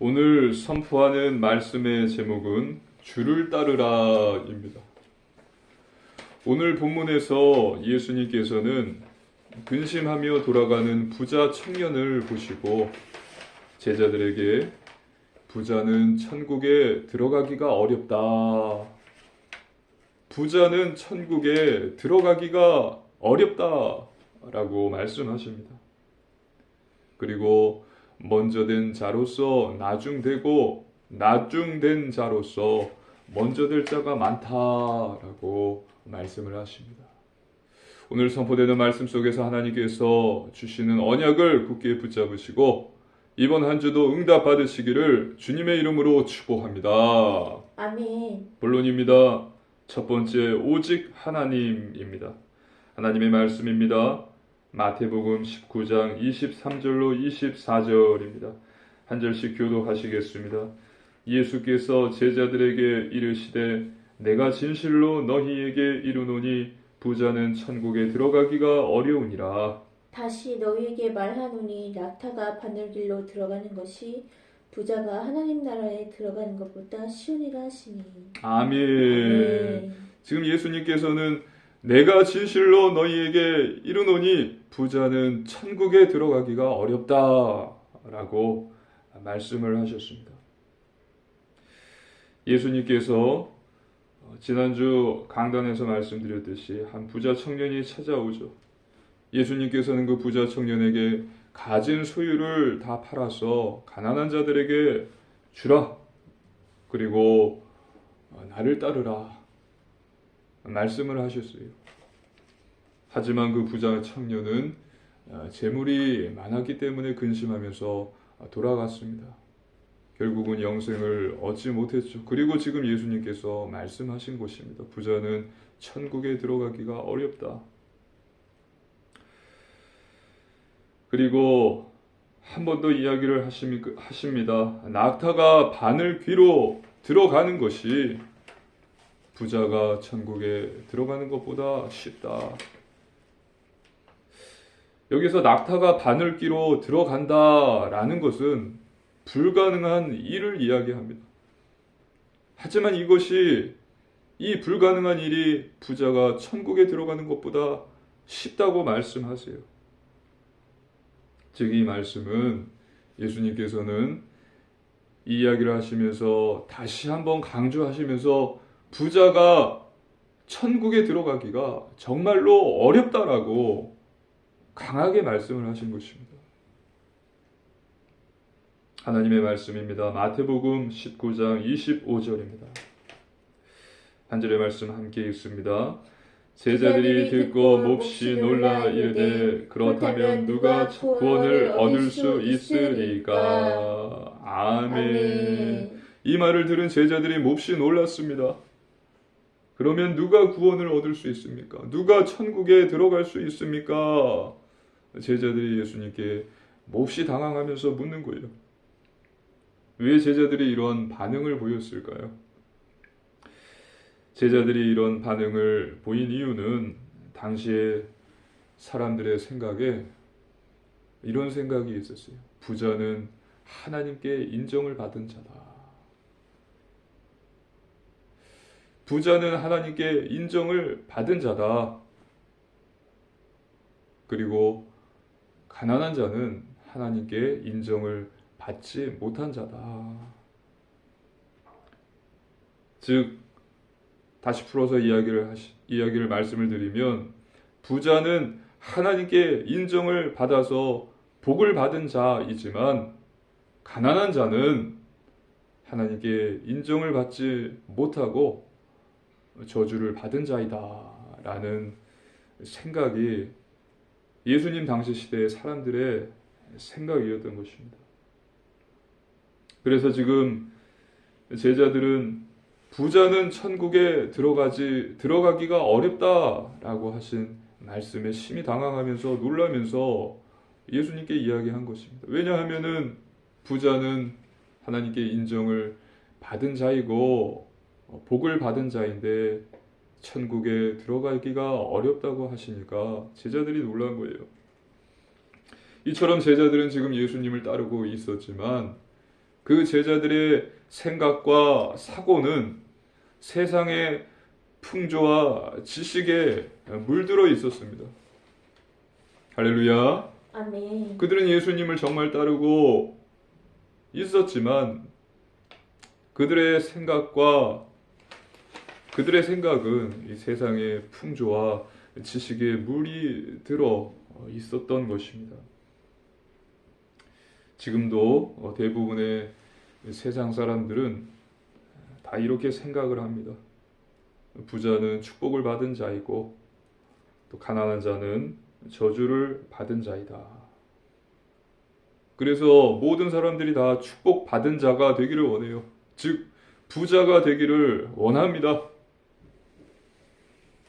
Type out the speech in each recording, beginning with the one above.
오늘 선포하는 말씀의 제목은 주를 따르라입니다. 오늘 본문에서 예수님께서는 근심하며 돌아가는 부자 청년을 보시고 제자들에게 부자는 천국에 들어가기가 어렵다. 부자는 천국에 들어가기가 어렵다. 라고 말씀하십니다. 그리고 먼저 된 자로서 나중되고 나중된 자로서 먼저 될 자가 많다라고 말씀을 하십니다. 오늘 선포되는 말씀 속에서 하나님께서 주시는 언약을 굳게 붙잡으시고 이번 한 주도 응답 받으시기를 주님의 이름으로 축복합니다. 아멘. 본론입니다. 첫 번째, 오직 하나님입니다. 하나님의 말씀입니다. 마태복음 19장 23절로 24절입니다. 한 절씩 교독하시겠습니다. 예수께서 제자들에게 이르시되 내가 진실로 너희에게 이르노니 부자는 천국에 들어가기가 어려우니라. 다시 너희에게 말하노니 낙타가 바늘길로 들어가는 것이 부자가 하나님 나라에 들어가는 것보다 쉬우니라 하시니. 아멘. 아멘. 지금 예수님께서는 내가 진실로 너희에게 이르노니 부자는 천국에 들어가기가 어렵다라고 말씀을 하셨습니다. 예수님께서 지난주 강단에서 말씀드렸듯이 한 부자 청년이 찾아오죠. 예수님께서는 그 부자 청년에게 가진 소유를 다 팔아서 가난한 자들에게 주라. 그리고 나를 따르라. 말씀을 하셨어요. 하지만 그 부자 청년은 재물이 많았기 때문에 근심하면서 돌아갔습니다. 결국은 영생을 얻지 못했죠. 그리고 지금 예수님께서 말씀하신 것입니다. 부자는 천국에 들어가기가 어렵다. 그리고 한 번 더 이야기를 하십니다. 낙타가 바늘 귀로 들어가는 것이 부자가 천국에 들어가는 것보다 쉽다. 여기서 낙타가 바늘귀로 들어간다라는 것은 불가능한 일을 이야기합니다. 하지만 이 불가능한 일이 부자가 천국에 들어가는 것보다 쉽다고 말씀하세요. 즉 이 말씀은 예수님께서는 이 이야기를 하시면서 다시 한번 강조하시면서 부자가 천국에 들어가기가 정말로 어렵다라고 강하게 말씀을 하신 것입니다. 하나님의 말씀입니다. 마태복음 19장 25절입니다. 한 절의 말씀 함께 읽습니다. 제자들이 듣고 몹시 놀라 이르되 그렇다면 누가 구원을 얻을 수 있으리까? 아멘. 이 말을 들은 제자들이 몹시 놀랐습니다. 그러면 누가 구원을 얻을 수 있습니까? 누가 천국에 들어갈 수 있습니까? 제자들이 예수님께 몹시 당황하면서 묻는 거예요. 왜 제자들이 이런 반응을 보였을까요? 제자들이 이런 반응을 보인 이유는 당시에 사람들의 생각에 이런 생각이 있었어요. 부자는 하나님께 인정을 받은 자다. 부자는 하나님께 인정을 받은 자다. 그리고 가난한 자는 하나님께 인정을 받지 못한 자다. 즉, 다시 풀어서 이야기를 말씀을 드리면 부자는 하나님께 인정을 받아서 복을 받은 자이지만 가난한 자는 하나님께 인정을 받지 못하고 저주를 받은 자이다 라는 생각이 예수님 당시 시대의 사람들의 생각이었던 것입니다. 그래서 지금 제자들은 부자는 천국에 들어가기가 어렵다라고 하신 말씀에 심히 당황하면서 놀라면서 예수님께 이야기한 것입니다. 왜냐하면은 부자는 하나님께 인정을 받은 자이고 복을 받은 자인데 천국에 들어가기가 어렵다고 하시니까 제자들이 놀란 거예요. 이처럼 제자들은 지금 예수님을 따르고 있었지만 그 제자들의 생각과 사고는 세상의 풍조와 지식에 물들어 있었습니다. 할렐루야. 아멘. 그들은 예수님을 정말 따르고 있었지만 그들의 생각은 이 세상의 풍조와 지식에 물이 들어 있었던 것입니다. 지금도 대부분의 세상 사람들은 다 이렇게 생각을 합니다. 부자는 축복을 받은 자이고 또 가난한 자는 저주를 받은 자이다. 그래서 모든 사람들이 다 축복받은 자가 되기를 원해요. 즉 부자가 되기를 원합니다.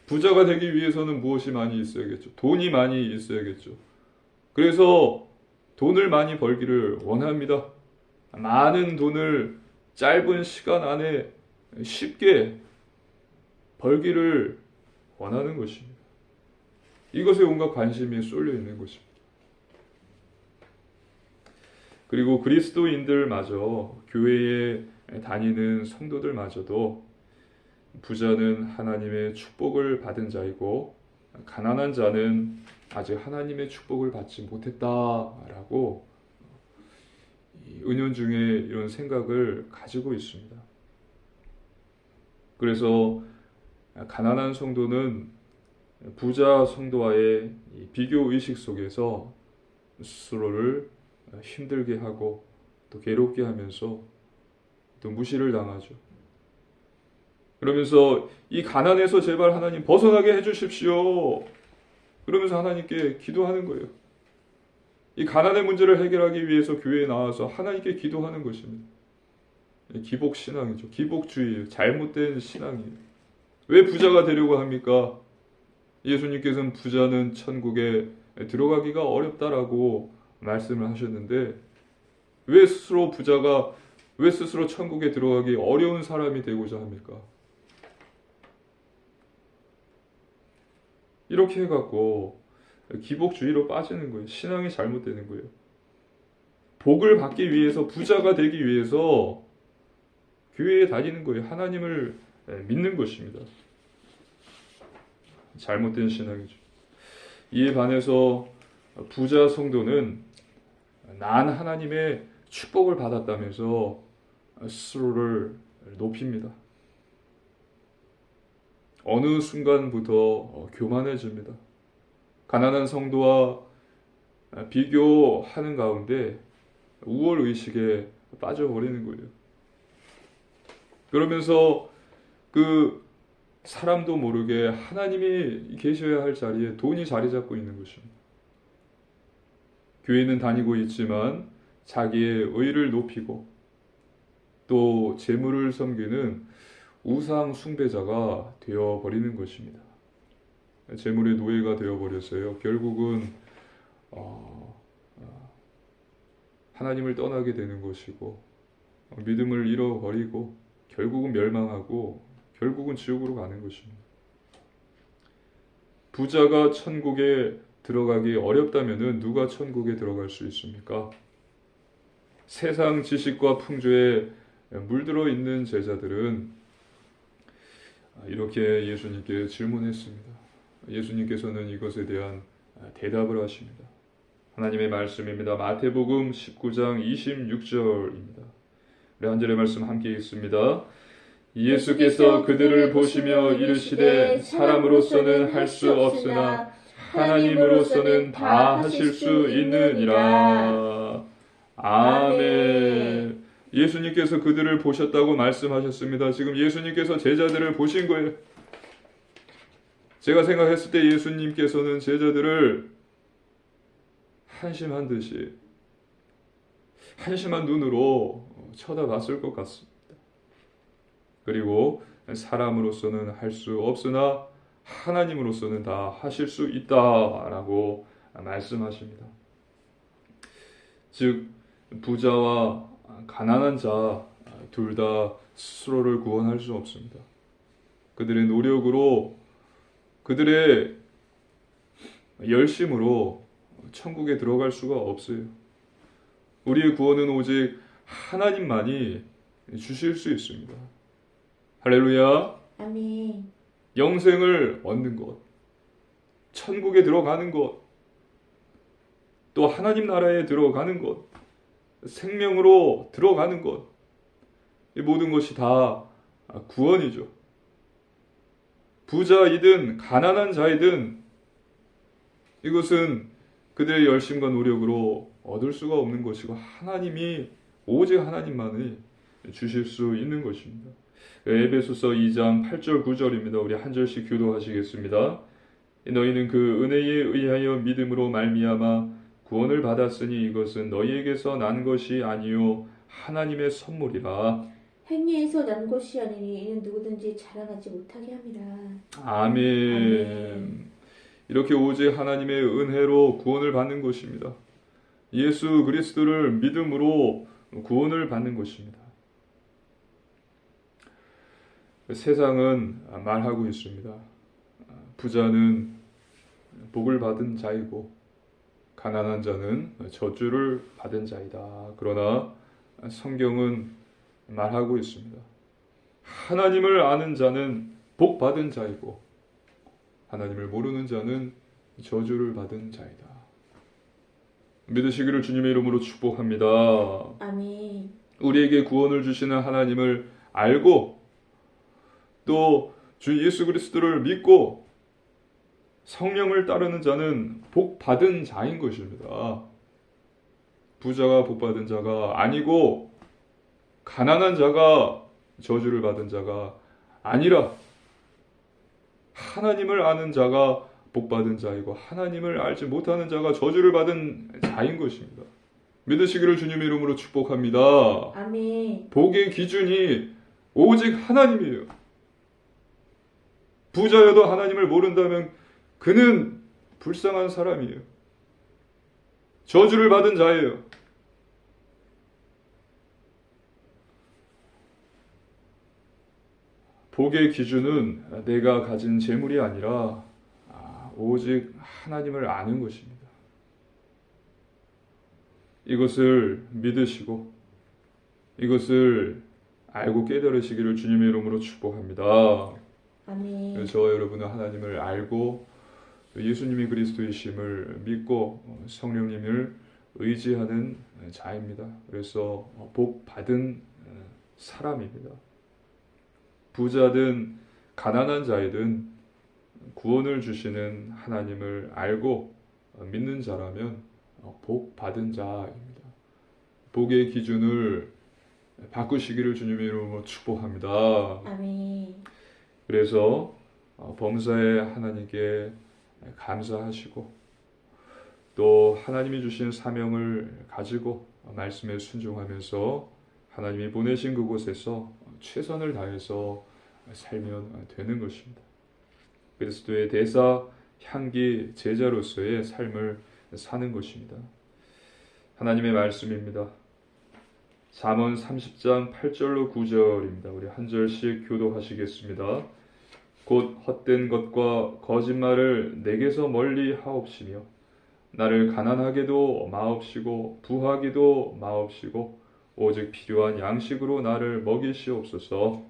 부자가 되기 위해서는 무엇이 많이 있어야겠죠? 돈이 많이 있어야겠죠. 그래서 돈을 많이 벌기를 원합니다. 많은 돈을 짧은 시간 안에 쉽게 벌기를 원하는 것입니다. 이것에 온갖 관심이 쏠려 있는 것입니다. 그리고 그리스도인들마저, 교회에 다니는 성도들마저도 부자는 하나님의 축복을 받은 자이고 가난한 자는 아직 하나님의 축복을 받지 못했다라고 은연중에 이런 생각을 가지고 있습니다. 그래서 가난한 성도는 부자 성도와의 비교 의식 속에서 스스로를 힘들게 하고 또 괴롭게 하면서 또 무시를 당하죠. 그러면서 이 가난에서 제발 하나님 벗어나게 해주십시오. 그러면서 하나님께 기도하는 거예요. 이 가난의 문제를 해결하기 위해서 교회에 나와서 하나님께 기도하는 것입니다. 기복신앙이죠. 기복주의예요. 잘못된 신앙이에요. 왜 부자가 되려고 합니까? 예수님께서는 부자는 천국에 들어가기가 어렵다라고 말씀을 하셨는데 왜 스스로 천국에 들어가기 어려운 사람이 되고자 합니까? 이렇게 해갖고 기복주의로 빠지는 거예요. 신앙이 잘못되는 거예요. 복을 받기 위해서, 부자가 되기 위해서 교회에 다니는 거예요. 하나님을 믿는 것입니다. 잘못된 신앙이죠. 이에 반해서 부자 성도는 난 하나님의 축복을 받았다면서 스스로를 높입니다. 어느 순간부터 교만해집니다. 가난한 성도와 비교하는 가운데 우월의식에 빠져버리는 거예요. 그러면서 그 사람도 모르게 하나님이 계셔야 할 자리에 돈이 자리 잡고 있는 것입니다. 교회는 다니고 있지만 자기의 의를 높이고 또 재물을 섬기는 우상 숭배자가 되어버리는 것입니다. 재물의 노예가 되어버렸어요. 결국은 하나님을 떠나게 되는 것이고 믿음을 잃어버리고 결국은 멸망하고 결국은 지옥으로 가는 것입니다. 부자가 천국에 들어가기 어렵다면 누가 천국에 들어갈 수 있습니까? 세상 지식과 풍조에 물들어 있는 제자들은 이렇게 예수님께 질문했습니다. 예수님께서는 이것에 대한 대답을 하십니다. 하나님의 말씀입니다. 마태복음 19장 26절입니다. 우리 한 절의 말씀 함께 읽습니다. 예수께서 그들을 보시며 이르시되 사람으로서는 할 수 없으나 하나님으로서는 다 하실 수 있느니라. 아멘. 예수님께서 그들을 보셨다고 말씀하셨습니다. 지금 예수님께서 제자들을 보신 거예요. 제가 생각했을 때 예수님께서는 제자들을 한심한 듯이 한심한 눈으로 쳐다봤을 것 같습니다. 그리고 사람으로서는 할 수 없으나 하나님으로서는 다 하실 수 있다라고 말씀하십니다. 즉 부자와 가난한 자 둘 다 스스로를 구원할 수 없습니다. 그들의 노력으로 그들의 열심으로 천국에 들어갈 수가 없어요. 우리의 구원은 오직 하나님만이 주실 수 있습니다. 할렐루야. 아멘. 영생을 얻는 것, 천국에 들어가는 것, 또 하나님 나라에 들어가는 것, 생명으로 들어가는 것, 이 모든 것이 다 구원이죠. 부자이든 가난한 자이든 이것은 그들의 열심과 노력으로 얻을 수가 없는 것이고 하나님이 오직 하나님만이 주실 수 있는 것입니다. 에베소서 2장 8절 9절입니다. 우리 한 절씩 교도하시겠습니다. 너희는 그 은혜에 의하여 믿음으로 말미암아 구원을 받았으니 이것은 너희에게서 난 것이 아니요 하나님의 선물이라. 행위에서 난 것이 아니니 이는 누구든지 자랑하지 못하게 함이라. 아멘. 아멘. 이렇게 오직 하나님의 은혜로 구원을 받는 것입니다. 예수 그리스도를 믿음으로 구원을 받는 것입니다. 세상은 말하고 있습니다. 부자는 복을 받은 자이고 가난한 자는 저주를 받은 자이다. 그러나 성경은 말하고 있습니다. 하나님을 아는 자는 복 받은 자이고 하나님을 모르는 자는 저주를 받은 자이다. 믿으시기를 주님의 이름으로 축복합니다. 아멘. 우리에게 구원을 주시는 하나님을 알고 또 주 예수 그리스도를 믿고 성령을 따르는 자는 복 받은 자인 것입니다. 부자가 복 받은 자가 아니고 가난한 자가 저주를 받은 자가 아니라 하나님을 아는 자가 복 받은 자이고 하나님을 알지 못하는 자가 저주를 받은 자인 것입니다. 믿으시기를 주님의 이름으로 축복합니다. 아멘. 복의 기준이 오직 하나님이에요. 부자여도 하나님을 모른다면 그는 불쌍한 사람이에요. 저주를 받은 자예요. 복의 기준은 내가 가진 재물이 아니라 오직 하나님을 아는 것입니다. 이것을 믿으시고 이것을 알고 깨달으시기를 주님의 이름으로 축복합니다. 아멘. 저와 여러분은 하나님을 알고 예수님이 그리스도이심을 믿고 성령님을 의지하는 자입니다. 그래서 복 받은 사람입니다. 부자든 가난한 자이든 구원을 주시는 하나님을 알고 믿는 자라면 복 받은 자입니다. 복의 기준을 바꾸시기를 주님의 이름으로 축복합니다. 아멘. 그래서 범사의 하나님께 감사하시고 또 하나님이 주신 사명을 가지고 말씀에 순종하면서 하나님이 보내신 그곳에서 최선을 다해서 살면 되는 것입니다. 그리스도의 대사 향기 제자로서의 삶을 사는 것입니다. 하나님의 말씀입니다. 잠언 30장 8절로 9절입니다. 우리 한 절씩 교도하시겠습니다. 곧 헛된 것과 거짓말을 내게서 멀리 하옵시며 나를 가난하게도 마옵시고 부하기도 마옵시고 오직 필요한 양식으로 나를 먹이시옵소서.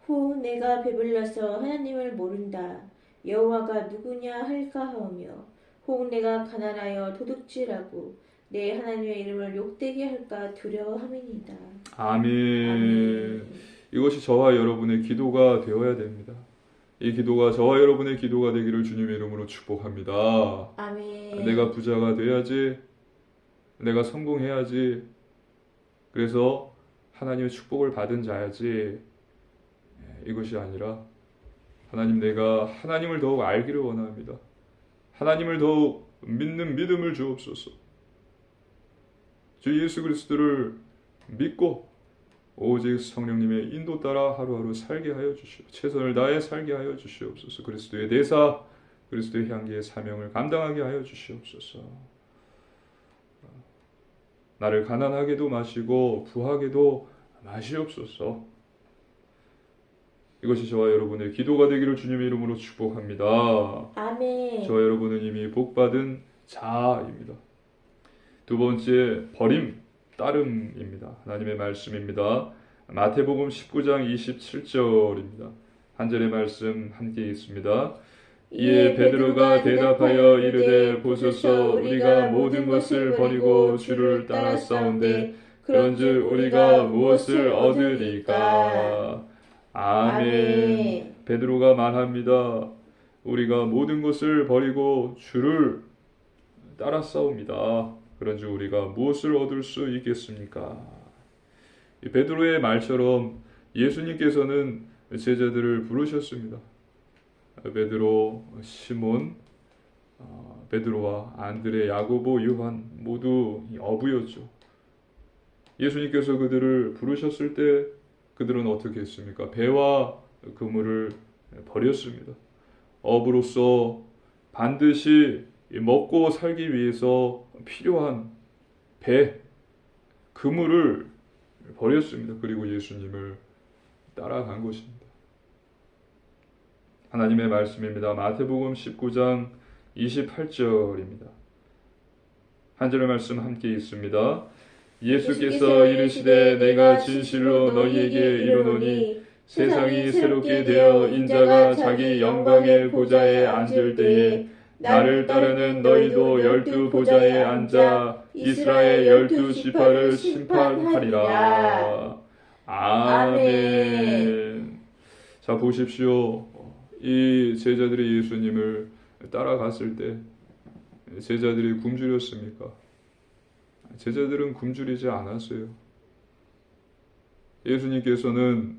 후 내가 배불러서 하나님을 모른다. 여호와가 누구냐 할까 하오며 혹 내가 가난하여 도둑질하고 내 하나님의 이름을 욕되게 할까 두려워함이니이다. 아멘. 아멘. 이것이 저와 여러분의 기도가 되어야 됩니다. 이 기도가 저와 여러분의 기도가 되기를 주님의 이름으로 축복합니다. 아멘. 내가 부자가 돼야지, 내가 성공해야지, 그래서 하나님의 축복을 받은 자야지, 이것이 아니라 하나님, 내가 하나님을 더욱 알기를 원합니다. 하나님을 더욱 믿는 믿음을 주옵소서. 주 예수 그리스도를 믿고 오직 성령님의 인도 따라 하루하루 살게 하여 주시오. 최선을 다해 살게 하여 주시옵소서. 그리스도의 대사, 그리스도의 향기의 사명을 감당하게 하여 주시옵소서. 나를 가난하게도 마시고 부하게도 마시옵소서. 이것이 저와 여러분의 기도가 되기를 주님의 이름으로 축복합니다. 아멘. 저와 여러분은 이미 복받은 자입니다. 두 번째, 버림. 따름입니다. 하나님의 말씀입니다. 마태복음 19장 27절입니다. 한 절의 말씀 함께 있습니다. 이에 베드로가 대답하여 이르되 보소서 우리가 모든 것을 버리고 주를 따랐사온데 그런즉 우리가 무엇을 얻으리까? 아멘. 베드로가 말합니다. 우리가 모든 것을 버리고 주를 따랐사옵니다. 그런즉 우리가 무엇을 얻을 수 있겠습니까? 이 베드로의 말처럼 예수님께서는 제자들을 부르셨습니다. 베드로, 시몬, 베드로와 안드레, 야고보, 요한 모두 어부였죠. 예수님께서 그들을 부르셨을 때 그들은 어떻게 했습니까? 배와 그물을 버렸습니다. 어부로서 반드시 먹고 살기 위해서 필요한 배, 그물을 버렸습니다. 그리고 예수님을 따라간 것입니다. 하나님의 말씀입니다. 마태복음 19장 28절입니다. 한 절의 말씀 함께 있습니다. 예수께서 이르시되 내가 진실로 너희에게 이르노니 세상이 새롭게 되어 인자가 자기 영광의 보좌에 앉을 때에 나를 따르는 너희도 12보좌에 앉아 이스라엘 12지파를 심판하리라. 아멘. 자, 보십시오. 이 제자들이 예수님을 따라갔을 때 제자들이 굶주렸습니까? 제자들은 굶주리지 않았어요. 예수님께서는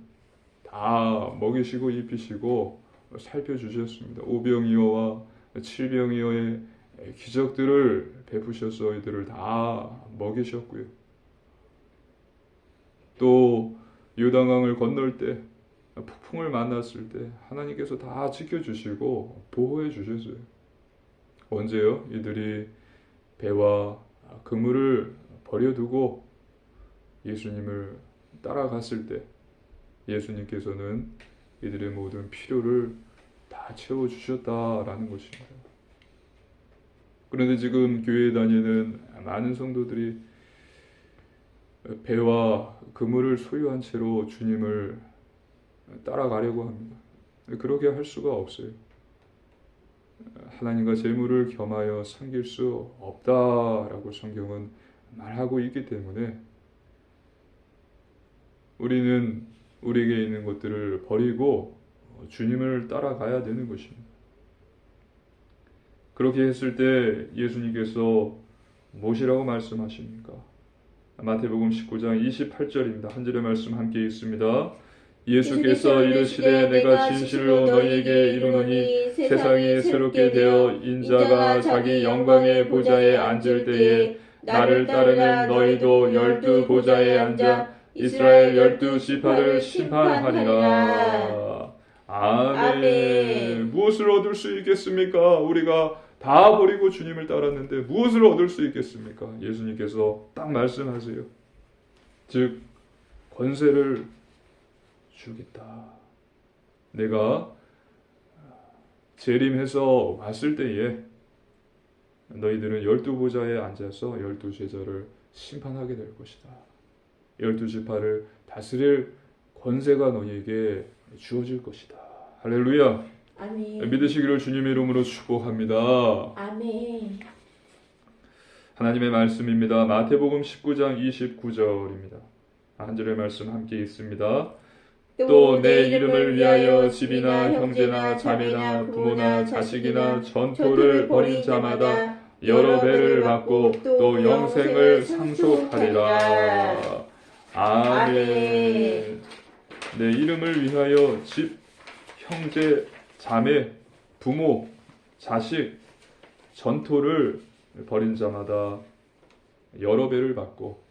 다 먹이시고 입히시고 살펴주셨습니다. 오병이어와 칠병이어의 기적들을 베푸셔서 이들을 다 먹이셨고요. 또 요단강을 건널 때 폭풍을 만났을 때 하나님께서 다 지켜주시고 보호해 주셨어요. 언제요? 이들이 배와 그물을 버려두고 예수님을 따라갔을 때 예수님께서는 이들의 모든 필요를 다 채워주셨다라는 것입니다. 그런데 지금 교회에 다니는 많은 성도들이 배와 그물을 소유한 채로 주님을 따라가려고 합니다. 그렇게 할 수가 없어요. 하나님과 재물을 겸하여 섬길 수 없다라고 성경은 말하고 있기 때문에 우리는 우리에게 있는 것들을 버리고 주님을 따라가야 되는 것입니다. 그렇게 했을 때 예수님께서 무엇이라고 말씀하십니까? 마태복음 19장 28절입니다. 한 절의 말씀 함께 있습니다. 예수께서 이르시되 내가 진실로 너희에게 이르노니 세상이 새롭게 되어 인자가 자기 영광의 보좌에 앉을 때에 나를 따르는 너희도 12보좌에 앉아 이스라엘 12지파를 심판하리라. 아멘. 무엇을 얻을 수 있겠습니까? 우리가 다 버리고 주님을 따랐는데 무엇을 얻을 수 있겠습니까? 예수님께서 딱 말씀하세요. 즉 권세를 주겠다. 내가 재림해서 왔을 때에 너희들은 12보좌에 앉아서 12제자를 심판하게 될 것이다. 12지파를 다스릴 권세가 너희에게 주어질 것이다. 할렐루야. 아멘. 믿으시기를 주님의 이름으로 축복합니다. 아멘. 하나님의 말씀입니다. 마태복음 19장 29절입니다. 한 절의 말씀 함께 있습니다. 또 내 이름을 위하여 집이나 형제나 자매나 부모나 자식이나 전토를 벌인 자마다 여러 배를 받고 또 영생을 상속하리라. 아멘. 내 이름을 위하여 집, 형제, 자매, 부모, 자식, 전토를 벌인 자마다 여러 배를 받고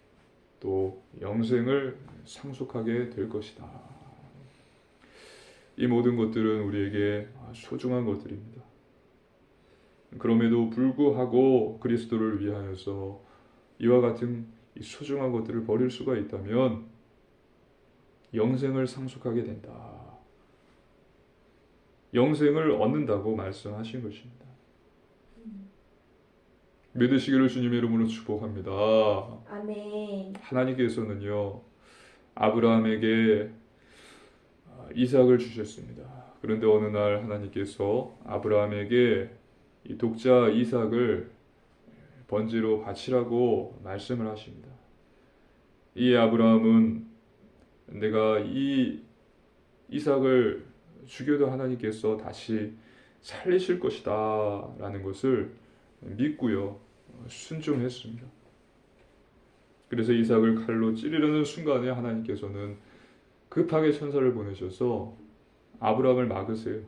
또 영생을 상속하게 될 것이다. 이 모든 것들은 우리에게 소중한 것들입니다. 그럼에도 불구하고 그리스도를 위하여서 이와 같은 이 소중한 것들을 버릴 수가 있다면 영생을 상속하게 된다. 영생을 얻는다고 말씀하신 것입니다. 믿으시기를 주님의 이름으로 축복합니다. 아멘. 하나님께서는요, 아브라함에게 이삭을 주셨습니다. 그런데 어느 날 하나님께서 아브라함에게 이 독자 이삭을 번제로 바치라고 말씀을 하십니다. 이 아브라함은 내가 이 이삭을 죽여도 하나님께서 다시 살리실 것이다 라는 것을 믿고요, 순종했습니다. 그래서 이삭을 칼로 찌르려는 순간에 하나님께서는 급하게 천사를 보내셔서 아브라함을 막으세요.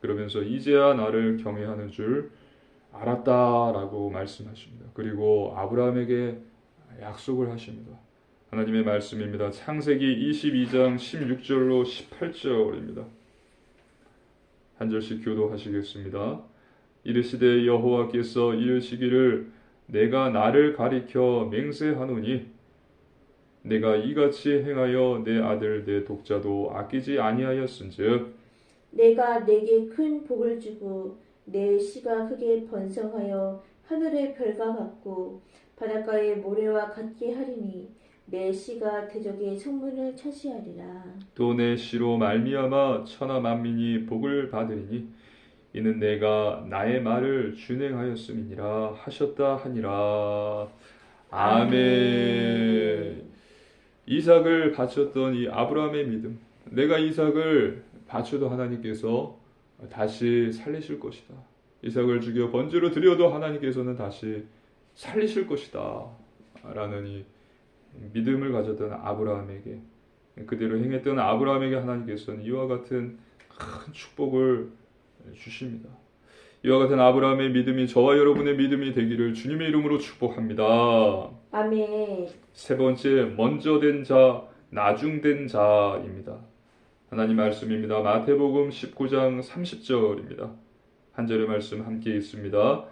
그러면서 이제야 나를 경외하는 줄 알았다라고 말씀하십니다. 그리고 아브라함에게 약속을 하십니다. 하나님의 말씀입니다. 창세기 22장 16절로 18절입니다. 한 절씩 교도하시겠습니다. 이르시되 여호와께서 이르시기를 내가 나를 가리켜 맹세하노니 내가 이같이 행하여 내 아들 내 독자도 아끼지 아니하였은즉 내가 내게 큰 복을 주고 내 씨가 크게 번성하여 하늘의 별과 같고 바닷가의 모래와 같게 하리니 내 씨가 대적의 성문을 차지하리라. 또 내 씨로 말미암아 천하 만민이 복을 받으리니 이는 내가 나의 말을 준행하였음이니라 하셨다 하니라. 아멘. 이삭을 바쳤던 이 아브라함의 믿음, 내가 이삭을 바쳐도 하나님께서 다시 살리실 것이다. 이삭을 죽여 번제로 드려도 하나님께서는 다시 살리실 것이다 라는 이 믿음을 가졌던 아브라함에게, 그대로 행했던 아브라함에게 하나님께서는 이와 같은 큰 축복을 주십니다. 이와 같은 아브라함의 믿음이 저와 여러분의 믿음이 되기를 주님의 이름으로 축복합니다. 아멘. 세 번째, 먼저 된 자, 나중 된 자입니다. 하나님 말씀입니다. 마태복음 19장 30절입니다. 한 절의 말씀 함께 있습니다.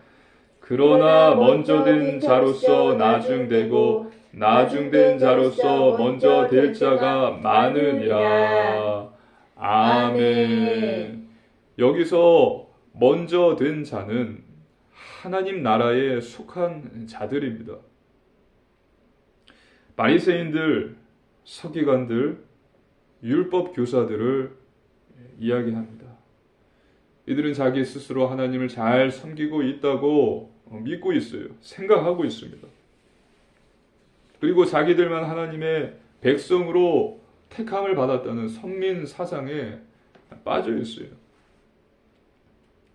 그러나 먼저 된 자로서 나중 되고 나중 된 자로서 먼저 될 자가 많으니라. 아멘. 여기서 먼저 된 자는 하나님 나라에 속한 자들입니다. 바리새인들, 서기관들, 율법 교사들을 이야기합니다. 이들은 자기 스스로 하나님을 잘 섬기고 있다고 믿고 있어요. 생각하고 있습니다. 그리고 자기들만 하나님의 백성으로 택함을 받았다는 선민 사상에 빠져 있어요.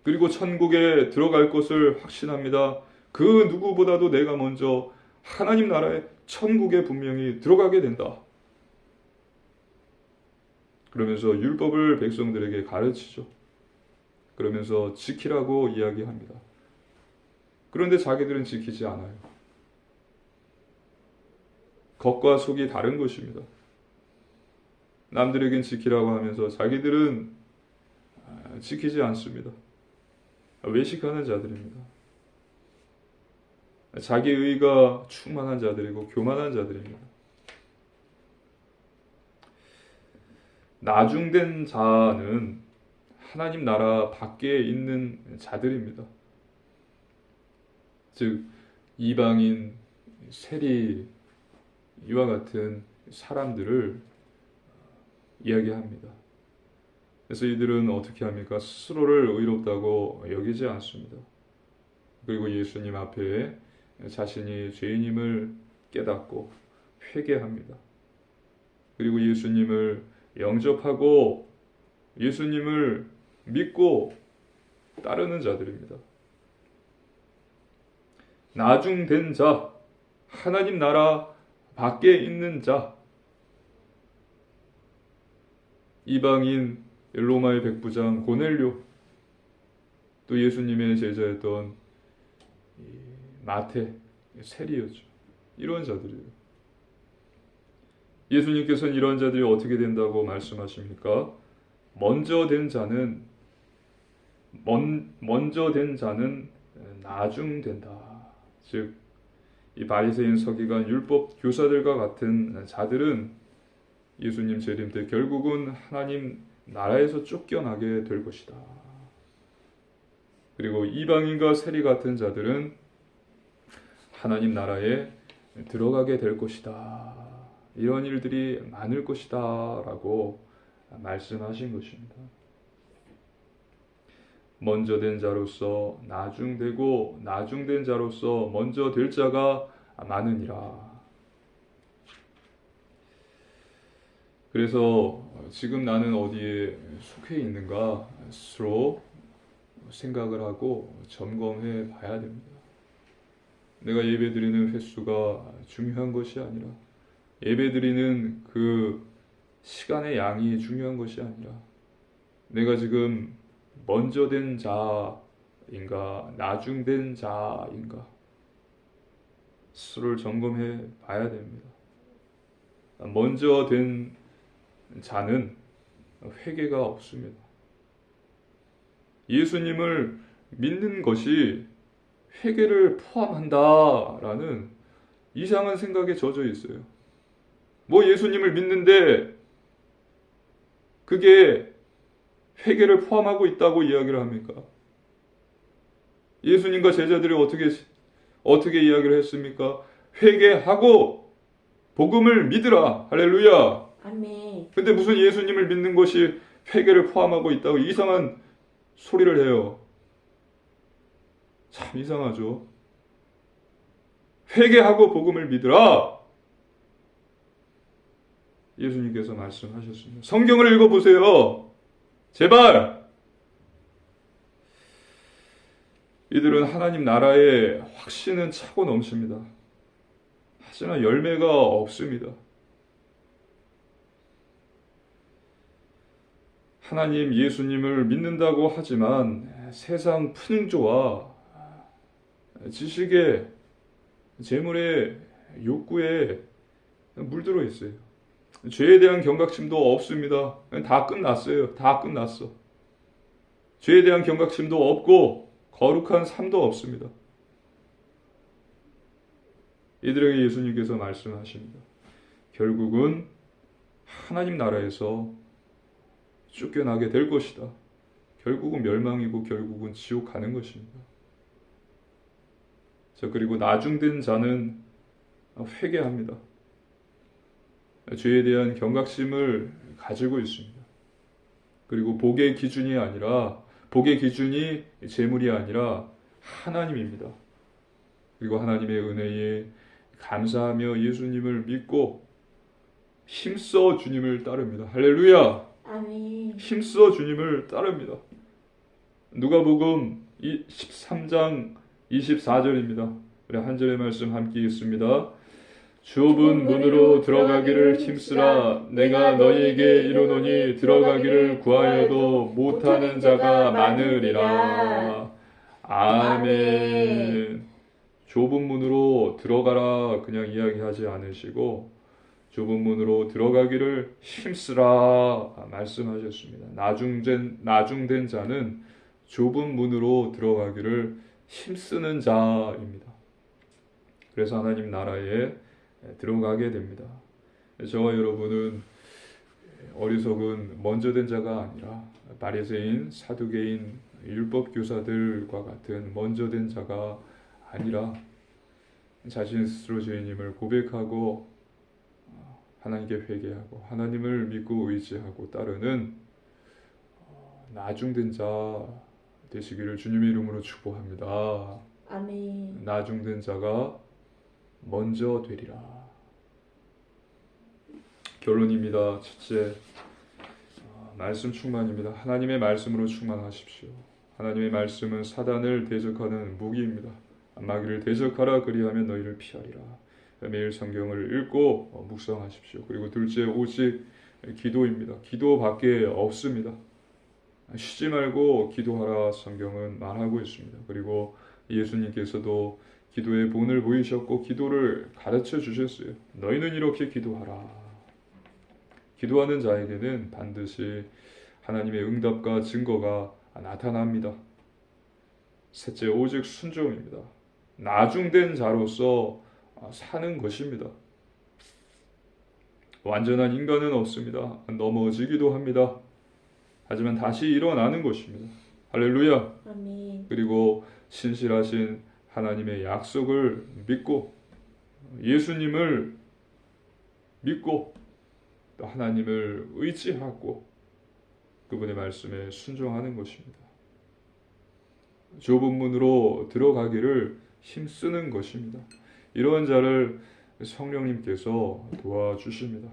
그리고 천국에 들어갈 것을 확신합니다. 그 누구보다도 내가 먼저 하나님 나라의 천국에 분명히 들어가게 된다. 그러면서 율법을 백성들에게 가르치죠. 그러면서 지키라고 이야기합니다. 그런데 자기들은 지키지 않아요. 겉과 속이 다른 것입니다. 남들에겐 지키라고 하면서 자기들은 지키지 않습니다. 외식하는 자들입니다. 자기 의가 충만한 자들이고 교만한 자들입니다. 나중된 자는 하나님 나라 밖에 있는 자들입니다. 즉 이방인, 세리 이와 같은 사람들을 이야기합니다. 그래서 이들은 어떻게 합니까? 스스로를 의롭다고 여기지 않습니다. 그리고 예수님 앞에 자신이 죄인임을 깨닫고 회개합니다. 그리고 예수님을 영접하고 예수님을 믿고 따르는 자들입니다. 나중된 자, 하나님 나라 밖에 있는 자, 이방인 로마의 백부장 고넬료, 또 예수님의 제자였던 마태, 세리였죠. 이런 자들이에요. 예수님께서는 이런 자들이 어떻게 된다고 말씀하십니까? 먼저 된 자는 나중 된다. 즉, 이 바리새인 서기관 율법 교사들과 같은 자들은 예수님 재림 때 결국은 하나님 나라에서 쫓겨나게 될 것이다. 그리고 이방인과 세리 같은 자들은 하나님 나라에 들어가게 될 것이다. 이런 일들이 많을 것이다 라고 말씀하신 것입니다. 먼저 된 자로서 나중되고 나중된 자로서 먼저 될 자가 많으니라. 그래서 지금 나는 어디에 속해 있는가 스스로 생각을 하고 점검해 봐야 됩니다. 내가 예배드리는 횟수가 중요한 것이 아니라 예배드리는 그 시간의 양이 중요한 것이 아니라 내가 지금 먼저 된 자인가 나중된 자인가 스스로를 점검해 봐야 됩니다. 먼저 된 자는 회개가 없습니다. 예수님을 믿는 것이 회개를 포함한다라는 이상한 생각에 젖어 있어요. 뭐 예수님을 믿는데 그게 회개를 포함하고 있다고 이야기를 합니까? 예수님과 제자들이 어떻게 이야기를 했습니까? 회개하고 복음을 믿으라. 할렐루야. 아멘. 근데 무슨 예수님을 믿는 것이 회개를 포함하고 있다고 이상한 소리를 해요. 참 이상하죠. 회개하고 복음을 믿으라. 예수님께서 말씀하셨습니다. 성경을 읽어보세요. 제발. 이들은 하나님 나라의 확신은 차고 넘칩니다. 하지만 열매가 없습니다. 하나님 예수님을 믿는다고 하지만 세상 푸능조와 지식의 재물의 욕구에 물들어 있어요. 죄에 대한 경각심도 없습니다. 다 끝났어요. 다 끝났어. 죄에 대한 경각심도 없고 거룩한 삶도 없습니다. 이들에게 예수님께서 말씀하십니다. 결국은 하나님 나라에서 쫓겨나게 될 것이다. 결국은 멸망이고 결국은 지옥 가는 것입니다. 자, 그리고 나중된 자는 회개합니다. 죄에 대한 경각심을 가지고 있습니다. 그리고 복의 기준이 재물이 아니라 하나님입니다. 그리고 하나님의 은혜에 감사하며 예수님을 믿고 힘써 주님을 따릅니다. 할렐루야. 아멘. 힘써 주님을 따릅니다. 누가복음 13장 24절입니다. 우리 한 절의 말씀 함께 읽습니다. 좁은 문으로 들어가기를 힘쓰라. 내가 너희에게 이르노니 들어가기를 구하여도 못하는 자가 많으리라. 아멘. 좁은 문으로 들어가라 그냥 이야기하지 않으시고 좁은 문으로 들어가기를 힘쓰라 말씀하셨습니다. 나중된 자는 좁은 문으로 들어가기를 힘쓰는 자입니다. 그래서 하나님 나라에 들어가게 됩니다. 저와 여러분은 어리석은 먼저 된 자가 아니라 바리새인, 사두개인, 율법 교사들과 같은 먼저 된 자가 아니라 자신 스스로 죄인임을 고백하고 하나님께 회개하고 하나님을 믿고 의지하고 따르는 나중된 자 되시기를 주님의 이름으로 축복합니다. 아멘. 나중된 자가 먼저 되리라. 결론입니다. 첫째, 말씀 충만입니다. 하나님의 말씀으로 충만하십시오. 하나님의 말씀은 사단을 대적하는 무기입니다. 마귀를 대적하라 그리하면 너희를 피하리라. 매일 성경을 읽고 묵상하십시오. 그리고 둘째, 오직 기도입니다. 기도밖에 없습니다. 쉬지 말고 기도하라 성경은 말하고 있습니다. 그리고 예수님께서도 기도의 본을 보이셨고 기도를 가르쳐 주셨어요. 너희는 이렇게 기도하라. 기도하는 자에게는 반드시 하나님의 응답과 증거가 나타납니다. 셋째, 오직 순종입니다. 나중된 자로서 사는 것입니다. 완전한 인간은 없습니다. 넘어지기도 합니다. 하지만 다시 일어나는 것입니다. 할렐루야. 아멘. 그리고 신실하신 하나님의 약속을 믿고 예수님을 믿고 또 하나님을 의지하고 그분의 말씀에 순종하는 것입니다. 좁은 문으로 들어가기를 힘쓰는 것입니다. 이러한 자를 성령님께서 도와주십니다.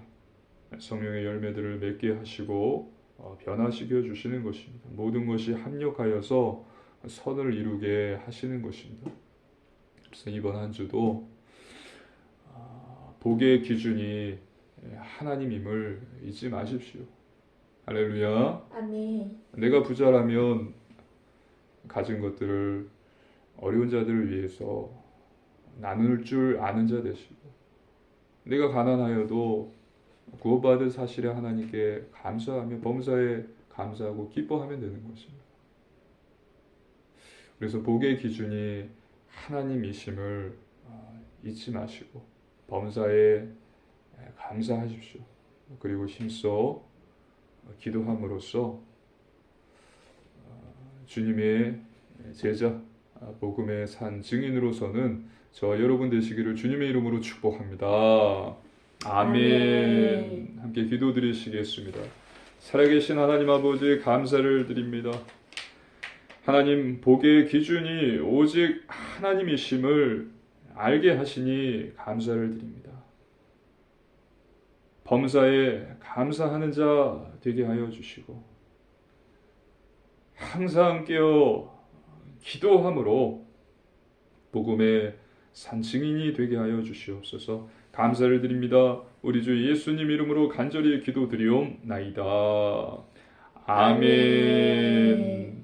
성령의 열매들을 맺게 하시고 변화시켜 주시는 것입니다. 모든 것이 합력하여서 선을 이루게 하시는 것입니다. 그래서 이번 한 주도 복의 기준이 하나님임을 잊지 마십시오. 할렐루야. 아멘. 내가 부자라면 가진 것들을 어려운 자들을 위해서 나눌 줄 아는 자 되시고, 내가 가난하여도 구원받은 사실에 하나님께 감사하며 범사에 감사하고 기뻐하면 되는 것입니다. 그래서 복의 기준이 하나님이심을 잊지 마시고 범사에 감사하십시오. 그리고 힘써 기도함으로써 주님의 제자, 복음의 산 증인으로서는 저 여러분 되시기를 주님의 이름으로 축복합니다. 아멘. 함께 기도드리시겠습니다. 살아계신 하나님 아버지 감사를 드립니다. 하나님 복의 기준이 오직 하나님이심을 알게 하시니 감사를 드립니다. 범사에 감사하는 자 되게 하여 주시고 항상 깨어 기도함으로 복음의 산 증인이 되게 하여 주시옵소서. 감사를 드립니다. 우리 주 예수님 이름으로 간절히 기도드리옵나이다. 아멘.